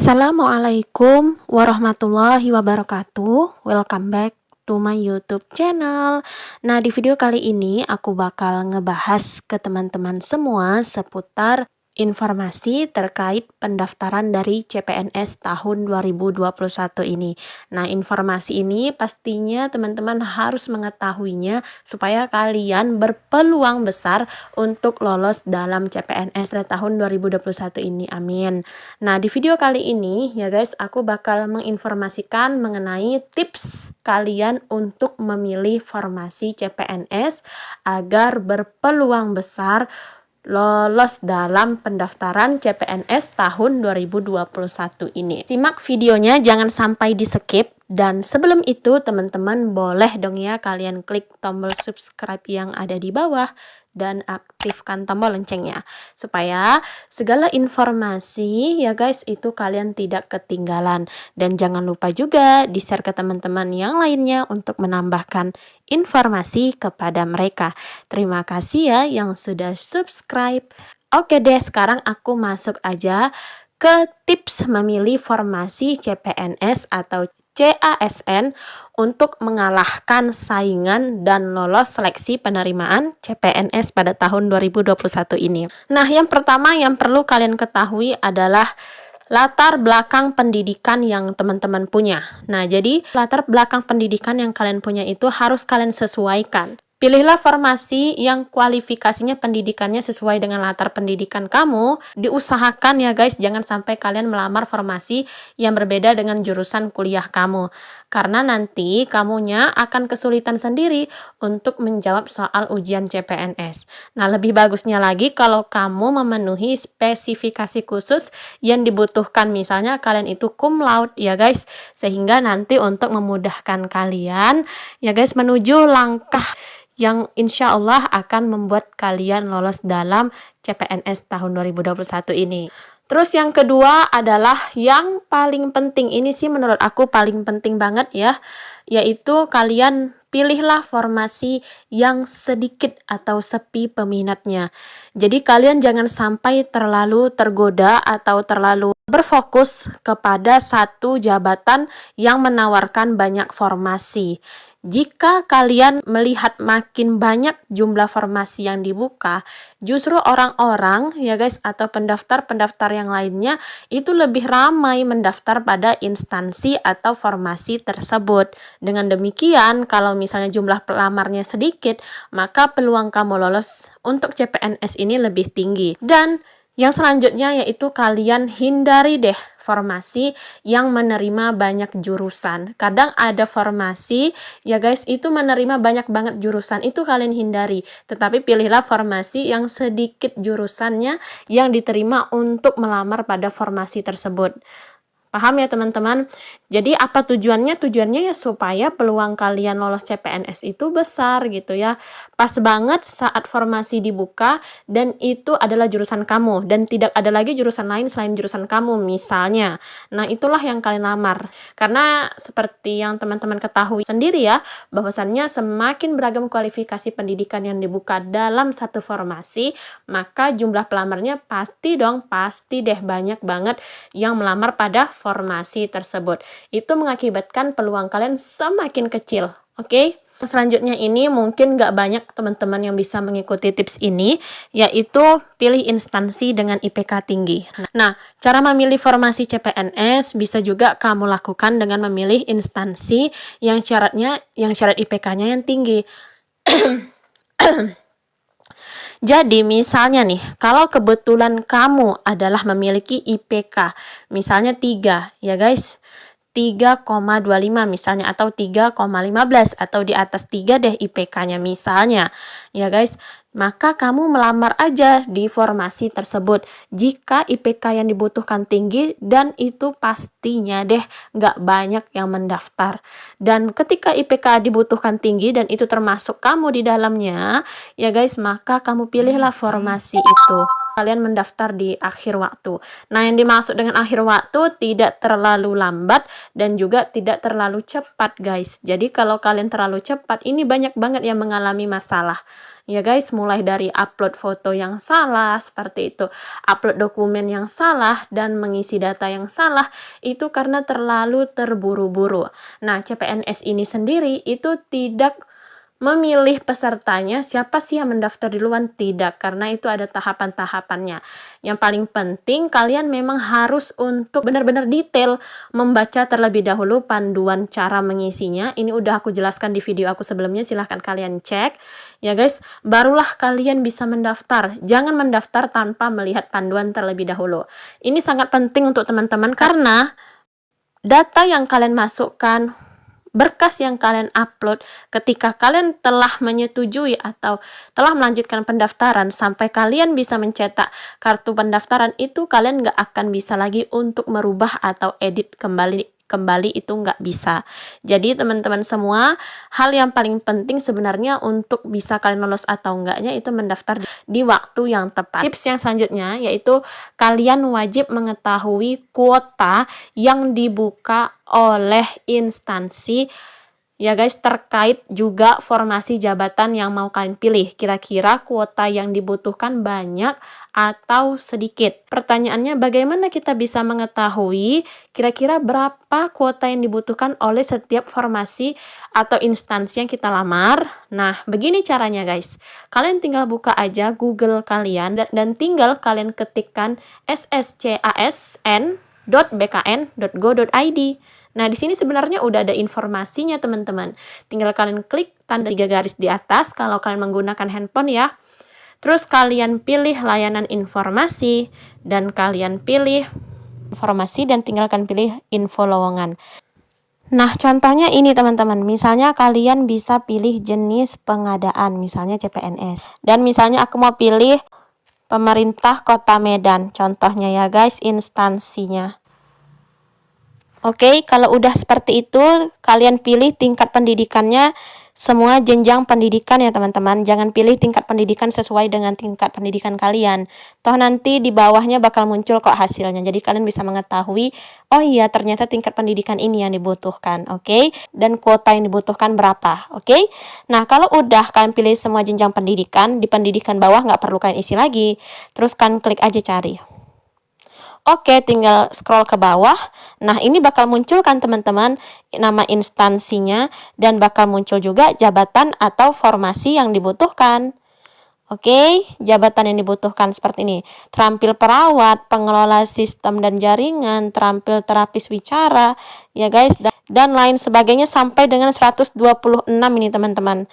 Assalamualaikum warahmatullahi wabarakatuh. Welcome back to my YouTube channel. Nah, di video kali ini aku bakal ngebahas ke teman-teman semua seputar informasi terkait pendaftaran dari CPNS tahun 2021 ini. Nah, informasi ini pastinya teman-teman harus mengetahuinya supaya kalian berpeluang besar untuk lolos dalam CPNS pada tahun 2021 ini. Amin. Nah, di video kali ini ya guys, aku bakal menginformasikan mengenai tips kalian untuk memilih formasi CPNS agar berpeluang besar lolos dalam pendaftaran CPNS tahun 2021 ini. Simak videonya, jangan sampai di skip. Dan sebelum itu teman-teman boleh dong ya kalian klik tombol subscribe yang ada di bawah dan aktifkan tombol loncengnya supaya segala informasi ya guys itu kalian tidak ketinggalan. Dan jangan lupa juga di-share ke teman-teman yang lainnya untuk menambahkan informasi kepada mereka. Terima kasih ya yang sudah subscribe. Oke deh, sekarang aku masuk aja ke tips memilih formasi CPNS atau CASN untuk mengalahkan saingan dan lolos seleksi penerimaan CPNS pada tahun 2021 ini. Nah, yang pertama yang perlu kalian ketahui adalah latar belakang pendidikan yang teman-teman punya. Nah, jadi latar belakang pendidikan yang kalian punya itu harus kalian sesuaikan. Pilihlah formasi yang kualifikasinya pendidikannya sesuai dengan latar pendidikan kamu. Diusahakan ya guys, jangan sampai kalian melamar formasi yang berbeda dengan jurusan kuliah kamu. Karena nanti kamunya akan kesulitan sendiri untuk menjawab soal ujian CPNS. Nah, lebih bagusnya lagi kalau kamu memenuhi spesifikasi khusus yang dibutuhkan. Misalnya kalian itu cum laude ya guys. Sehingga nanti untuk memudahkan kalian ya guys menuju langkah yang insya Allah akan membuat kalian lolos dalam CPNS tahun 2021 ini. Terus yang kedua adalah yang paling penting, ini sih menurut aku paling penting banget ya, yaitu kalian pilihlah formasi yang sedikit atau sepi peminatnya. Jadi kalian jangan sampai terlalu tergoda atau terlalu berfokus kepada satu jabatan yang menawarkan banyak formasi. Jika kalian melihat makin banyak jumlah formasi yang dibuka, justru orang-orang ya guys atau pendaftar-pendaftar yang lainnya itu lebih ramai mendaftar pada instansi atau formasi tersebut. Dengan demikian, kalau misalnya jumlah pelamarnya sedikit, maka peluang kamu lolos untuk CPNS ini lebih tinggi. Dan yang selanjutnya yaitu kalian hindari deh formasi yang menerima banyak jurusan. Kadang ada formasi ya guys itu menerima banyak banget jurusan, itu kalian hindari. Tetapi pilihlah formasi yang sedikit jurusannya yang diterima untuk melamar pada formasi tersebut. Paham ya teman-teman? Jadi apa tujuannya? Tujuannya ya supaya peluang kalian lolos CPNS itu besar gitu ya. Pas banget saat formasi dibuka dan itu adalah jurusan kamu dan tidak ada lagi jurusan lain selain jurusan kamu misalnya. Nah, itulah yang kalian lamar. Karena seperti yang teman-teman ketahui sendiri ya, bahwasannya semakin beragam kualifikasi pendidikan yang dibuka dalam satu formasi, maka jumlah pelamarnya pasti deh banyak banget yang melamar pada formasi tersebut. Itu mengakibatkan peluang kalian semakin kecil. Oke? Selanjutnya ini mungkin nggak banyak teman-teman yang bisa mengikuti tips ini, yaitu pilih instansi dengan IPK tinggi. Nah, cara memilih formasi CPNS bisa juga kamu lakukan dengan memilih instansi yang syarat IPK-nya yang tinggi. Jadi misalnya nih, kalau kebetulan kamu adalah memiliki IPK misalnya 3 ya guys, 3,25 misalnya atau 3,15 atau di atas 3 deh IPK-nya misalnya ya guys, maka kamu melamar aja di formasi tersebut jika IPK yang dibutuhkan tinggi dan itu pastinya deh nggak banyak yang mendaftar. Dan ketika IPK dibutuhkan tinggi dan itu termasuk kamu di dalamnya ya guys, maka kamu pilihlah formasi itu. kalian mendaftar di akhir waktu. Nah, yang dimaksud dengan akhir waktu tidak terlalu lambat dan juga tidak terlalu cepat, guys. Jadi kalau kalian terlalu cepat, ini banyak banget yang mengalami masalah. Ya guys, mulai dari upload foto yang salah, seperti itu, upload dokumen yang salah, dan mengisi data yang salah, itu karena terlalu terburu-buru. Nah, CPNS ini sendiri itu tidak memilih pesertanya, siapa sih yang mendaftar duluan, tidak, karena itu ada tahapan-tahapannya. Yang paling penting kalian memang harus untuk benar-benar detail membaca terlebih dahulu panduan cara mengisinya. Ini udah aku jelaskan di video aku sebelumnya, silahkan kalian cek ya guys, barulah kalian bisa mendaftar. Jangan mendaftar tanpa melihat panduan terlebih dahulu. Ini sangat penting untuk teman-teman karena data yang kalian masukkan, berkas yang kalian upload ketika kalian telah menyetujui atau telah melanjutkan pendaftaran sampai kalian bisa mencetak kartu pendaftaran, itu kalian nggak akan bisa lagi untuk merubah atau edit kembali itu nggak bisa. Jadi teman-teman semua, hal yang paling penting sebenarnya untuk bisa kalian lolos atau enggaknya itu mendaftar di waktu yang tepat. Tips yang selanjutnya yaitu kalian wajib mengetahui kuota yang dibuka oleh instansi ya guys, terkait juga formasi jabatan yang mau kalian pilih. Kira-kira kuota yang dibutuhkan banyak atau sedikit? Pertanyaannya, bagaimana kita bisa mengetahui kira-kira berapa kuota yang dibutuhkan oleh setiap formasi atau instansi yang kita lamar? Nah, begini caranya guys. Kalian tinggal buka aja Google kalian dan tinggal kalian ketikkan sscsn.bkn.go.id. Nah, di sini sebenarnya udah ada informasinya, teman-teman. Tinggal kalian klik tanda 3 garis di atas kalau kalian menggunakan handphone ya. Terus kalian pilih layanan informasi dan kalian pilih informasi dan tinggal kalian pilih info lowongan. Nah, contohnya ini teman-teman. Misalnya kalian bisa pilih jenis pengadaan, misalnya CPNS. Dan misalnya aku mau pilih pemerintah Kota Medan. Contohnya ya guys, instansinya. Oke, kalau udah seperti itu, kalian pilih tingkat pendidikannya, semua jenjang pendidikan ya teman-teman. Jangan pilih tingkat pendidikan sesuai dengan tingkat pendidikan kalian. Toh nanti di bawahnya bakal muncul kok hasilnya. Jadi kalian bisa mengetahui, oh iya ternyata tingkat pendidikan ini yang dibutuhkan, oke? Dan kuota yang dibutuhkan berapa, oke? Nah, kalau udah kalian pilih semua jenjang pendidikan, di pendidikan bawah nggak perlu kalian isi lagi. Terus kalian klik aja cari. Oke, tinggal scroll ke bawah. Nah, ini bakal muncul kan teman-teman nama instansinya dan bakal muncul juga jabatan atau formasi yang dibutuhkan. Oke, jabatan yang dibutuhkan seperti ini. Terampil perawat, pengelola sistem dan jaringan, terampil terapis wicara, ya guys, dan lain sebagainya sampai dengan 126 ini teman-teman.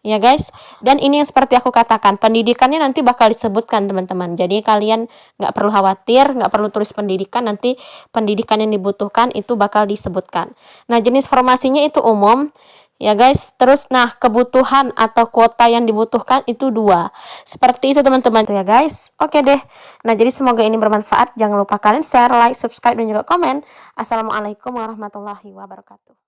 Ya guys, dan ini yang seperti aku katakan, pendidikannya nanti bakal disebutkan teman-teman. Jadi kalian nggak perlu khawatir, nggak perlu tulis pendidikan, nanti pendidikan yang dibutuhkan itu bakal disebutkan. Nah, jenis formasinya itu umum ya guys. Terus nah, kebutuhan atau kuota yang dibutuhkan itu 2. Seperti itu teman-teman ya guys. Oke deh. Nah, jadi semoga ini bermanfaat. Jangan lupa kalian share, like, subscribe dan juga komen. Assalamualaikum warahmatullahi wabarakatuh.